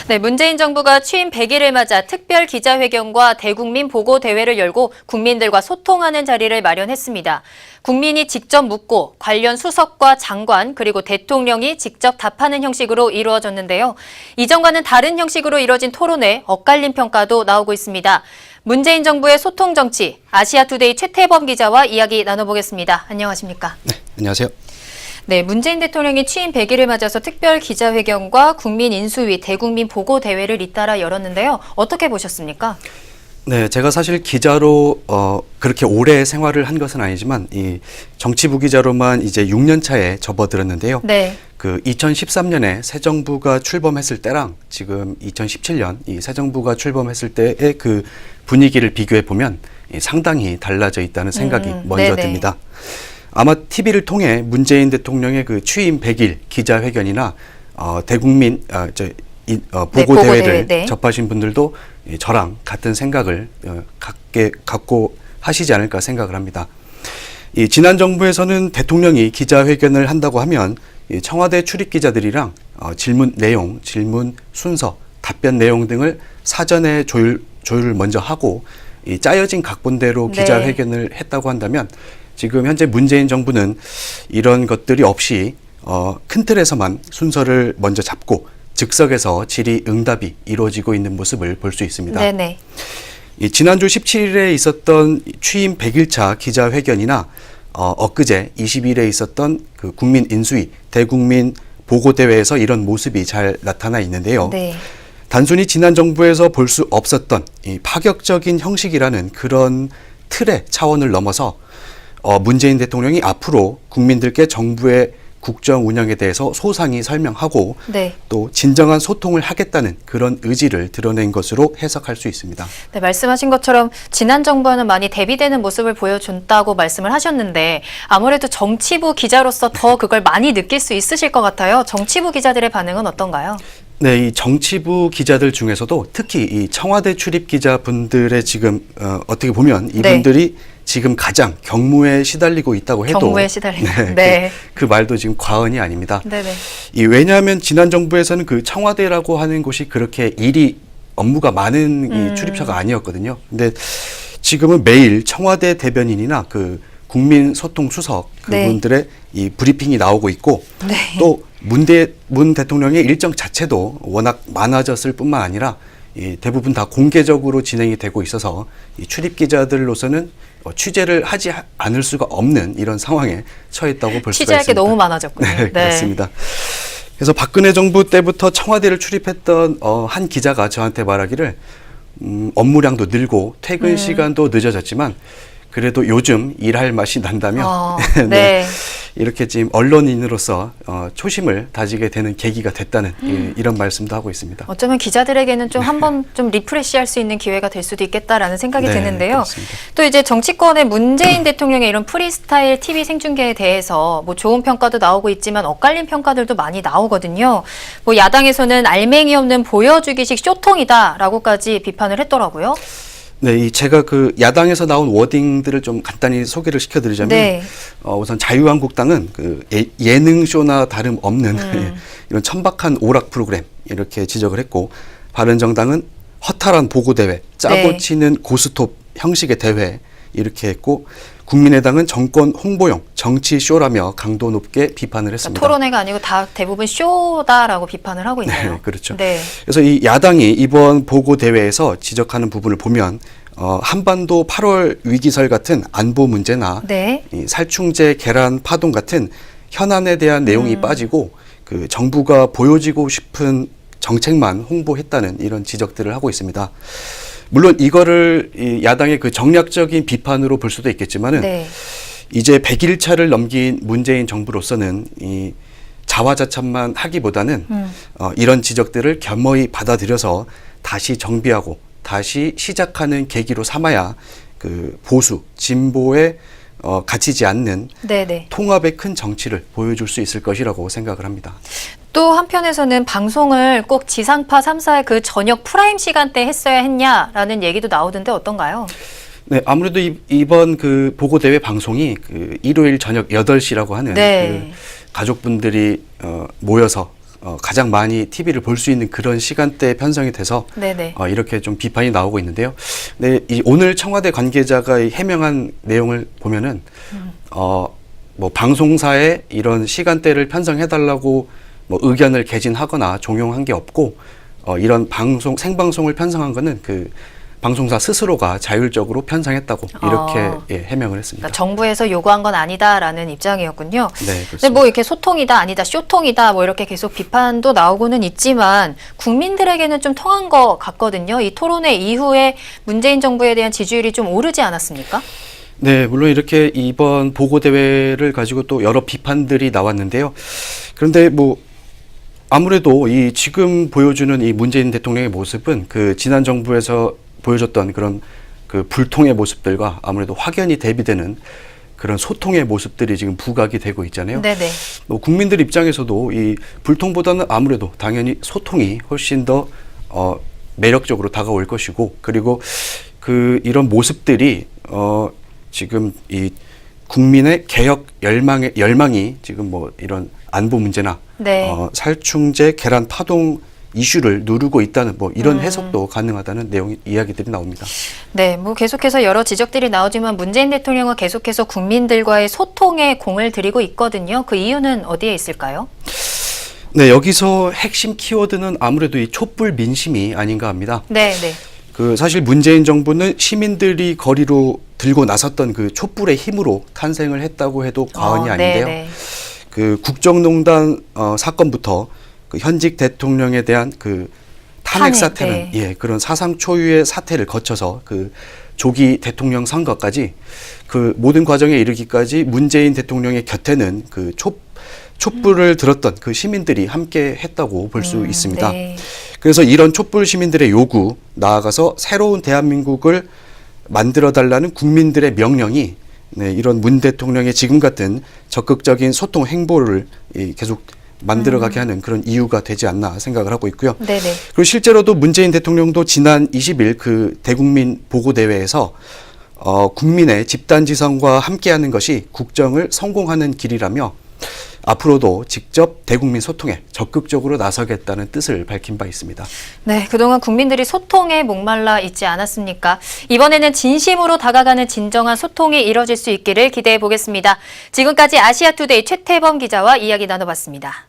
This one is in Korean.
네, 문재인 정부가 취임 100일을 맞아 특별 기자회견과 대국민 보고 대회를 열고 국민들과 소통하는 자리를 마련했습니다. 국민이 직접 묻고 관련 수석과 장관 그리고 대통령이 직접 답하는 형식으로 이루어졌는데요. 이전과는 다른 형식으로 이뤄진 토론에 엇갈린 평가도 나오고 있습니다. 문재인 정부의 소통 정치, 아시아투데이 최태범 기자와 이야기 나눠보겠습니다. 안녕하십니까? 네, 안녕하세요. 네, 문재인 대통령이 취임 100일을 맞아서 특별 기자회견과 국민 인수위 대국민 보고 대회를 잇따라 열었는데요. 어떻게 보셨습니까? 네, 제가 사실 기자로 그렇게 오래 생활을 한 것은 아니지만 이 정치부 기자로만 이제 6년 차에 접어들었는데요. 네. 그 2013년에 새 정부가 출범했을 때랑 지금 2017년 이 새 정부가 출범했을 때의 그 분위기를 비교해 보면 상당히 달라져 있다는 생각이 먼저 네네. 듭니다. 아마 TV를 통해 문재인 대통령의 그 취임 100일 기자회견이나 대국민 보고 대회를 네. 접하신 분들도 저랑 같은 생각을 갖고 하시지 않을까 생각을 합니다. 이 지난 정부에서는 대통령이 기자회견을 한다고 하면 이 청와대 출입 기자들이랑 질문 내용, 질문 순서, 답변 내용 등을 사전에 조율을 먼저 하고 이 짜여진 각본대로 네. 기자회견을 했다고 한다면 지금 현재 문재인 정부는 이런 것들이 없이 큰 틀에서만 순서를 먼저 잡고 즉석에서 질의응답이 이루어지고 있는 모습을 볼 수 있습니다. 네네. 지난주 17일에 있었던 취임 100일차 기자회견이나 엊그제 20일에 있었던 그 국민 인수위 대국민 보고대회에서 이런 모습이 잘 나타나 있는데요. 네. 단순히 지난 정부에서 볼 수 없었던 이 파격적인 형식이라는 그런 틀의 차원을 넘어서 문재인 대통령이 앞으로 국민들께 정부의 국정 운영에 대해서 소상히 설명하고 네. 또 진정한 소통을 하겠다는 그런 의지를 드러낸 것으로 해석할 수 있습니다. 네, 말씀하신 것처럼 지난 정부와는 많이 대비되는 모습을 보여준다고 말씀을 하셨는데 아무래도 정치부 기자로서 더 그걸 많이 느낄 수 있으실 것 같아요. 정치부 기자들의 반응은 어떤가요? 네, 이 정치부 기자들 중에서도 특히 이 청와대 출입 기자분들의 지금 어떻게 보면 이분들이 지금 가장 경무에 시달리고 있다고 해도 경무에 시달리고. 네, 네. 그 말도 지금 과언이 아닙니다. 네네. 왜냐하면 지난 정부에서는 그 청와대라고 하는 곳이 그렇게 업무가 많은 이 출입처가 아니었거든요. 근데 지금은 매일 청와대 대변인이나 그 국민소통수석 그분들의 이 브리핑이 나오고 있고 네. 또 문 대통령의 일정 자체도 워낙 많아졌을 뿐만 아니라 대부분 다 공개적으로 진행이 되고 있어서 이 출입 기자들로서는 취재를 하지 않을 수가 없는 이런 상황에 처했다고 볼 수가 취재할 게 있습니다. 너무 많아졌군요. 네, 그렇습니다. 그래서 박근혜 정부 때부터 청와대를 출입했던 한 기자가 저한테 말하기를 업무량도 늘고 퇴근 시간도 늦어졌지만 그래도 요즘 일할 맛이 난다며 네. 이렇게 지금 언론인으로서 초심을 다지게 되는 계기가 됐다는 이런 말씀도 하고 있습니다. 어쩌면 기자들에게는 좀 한번 좀 리프레시할 수 있는 기회가 될 수도 있겠다라는 생각이 네, 드는데요. 그렇습니다. 또 이제 정치권의 문재인 대통령의 이런 프리스타일 TV 생중계에 대해서 뭐 좋은 평가도 나오고 있지만 엇갈린 평가들도 많이 나오거든요. 뭐 야당에서는 알맹이 없는 보여주기식 쇼통이다라고까지 비판을 했더라고요. 네, 제가 그 야당에서 나온 워딩들을 좀 간단히 소개를 시켜드리자면 네. 우선 자유한국당은 그 예능쇼나 다름없는 이런 천박한 오락 프로그램 이렇게 지적을 했고 바른정당은 허탈한 보고대회, 짜고 네. 치는 고스톱 형식의 대회 이렇게 했고 국민의당은 정권 홍보용 정치쇼라며 강도 높게 비판을 했습니다. 토론회가 아니고 다 대부분 쇼다라고 비판을 하고 있네요. 네, 그렇죠. 네. 그래서 이 야당이 이번 보고대회에서 지적하는 부분을 보면 한반도 8월 위기설 같은 안보 문제나 네. 이 살충제 계란 파동 같은 현안에 대한 내용이 빠지고 그 정부가 보여지고 싶은 정책만 홍보했다는 이런 지적들을 하고 있습니다. 물론 이거를 이 야당의 그 정략적인 비판으로 볼 수도 있겠지만은 네. 이제 100일차를 넘긴 문재인 정부로서는 이 자화자찬만 하기보다는 이런 지적들을 겸허히 받아들여서 다시 정비하고 다시 시작하는 계기로 삼아야 그 보수, 진보에 갇히지 않는 네네. 통합의 큰 정치를 보여줄 수 있을 것이라고 생각을 합니다. 또 한편에서는 방송을 꼭 지상파 3사의 그 저녁 프라임 시간대 했어야 했냐라는 얘기도 나오던데 어떤가요? 네, 아무래도 이번 그 보고대회 방송이 그 일요일 저녁 8시라고 하는 네. 그 가족분들이 모여서 가장 많이 TV를 볼 수 있는 그런 시간대에 편성이 돼서 네네. 이렇게 좀 비판이 나오고 있는데요. 네, 오늘 청와대 관계자가 해명한 내용을 보면은 뭐 방송사에 이런 시간대를 편성해달라고 뭐 의견을 개진하거나 종용한 게 없고 이런 생방송을 편성한 거는 그 방송사 스스로가 자율적으로 편성했다고 이렇게 해명을 했습니다. 그러니까 정부에서 요구한 건 아니다라는 입장이었군요. 네, 그렇습니다. 근데 뭐 이렇게 소통이다 아니다 쇼통이다 뭐 이렇게 계속 비판도 나오고는 있지만 국민들에게는 좀 통한 것 같거든요. 이 토론회 이후에 문재인 정부에 대한 지지율이 좀 오르지 않았습니까? 네, 물론 이렇게 이번 보고대회를 가지고 또 여러 비판들이 나왔는데요. 그런데 뭐 아무래도 이 지금 보여주는 이 문재인 대통령의 모습은 그 지난 정부에서 보여줬던 그런 그 불통의 모습들과 아무래도 확연히 대비되는 그런 소통의 모습들이 지금 부각이 되고 있잖아요. 네네. 뭐 국민들 입장에서도 이 불통보다는 아무래도 당연히 소통이 훨씬 더 매력적으로 다가올 것이고, 그리고 이런 모습들이 지금 이 국민의 개혁 열망이 지금 뭐 이런 안보 문제나 네. 살충제 계란 파동 이슈를 누르고 있다는 뭐 이런 해석도 가능하다는 이야기들이 나옵니다. 네, 뭐 계속해서 여러 지적들이 나오지만 문재인 대통령은 계속해서 국민들과의 소통에 공을 들이고 있거든요. 그 이유는 어디에 있을까요? 네, 여기서 핵심 키워드는 아무래도 이 촛불 민심이 아닌가 합니다. 네, 네. 사실 문재인 정부는 시민들이 거리로 들고 나섰던 그 촛불의 힘으로 탄생을 했다고 해도 과언이 아닌데요. 네네. 국정농단 사건부터 그 현직 대통령에 대한 그 탄핵 사태는 네. 그런 사상 초유의 사태를 거쳐서 그 조기 대통령 선거까지 그 모든 과정에 이르기까지 문재인 대통령의 곁에는 그 촛불을 들었던 그 시민들이 함께 했다고 볼 수 있습니다. 네. 그래서 이런 촛불 시민들의 요구, 나아가서 새로운 대한민국을 만들어달라는 국민들의 명령이 이런 문 대통령의 지금 같은 적극적인 소통 행보를 계속 만들어가게 하는 그런 이유가 되지 않나 생각을 하고 있고요. 네네. 그리고 실제로도 문재인 대통령도 지난 20일 그 대국민 보고대회에서 국민의 집단지성과 함께하는 것이 국정을 성공하는 길이라며 앞으로도 직접 대국민 소통에 적극적으로 나서겠다는 뜻을 밝힌 바 있습니다. 네, 그동안 국민들이 소통에 목말라 있지 않았습니까? 이번에는 진심으로 다가가는 진정한 소통이 이뤄질 수 있기를 기대해 보겠습니다. 지금까지 아시아투데이 최태범 기자와 이야기 나눠봤습니다.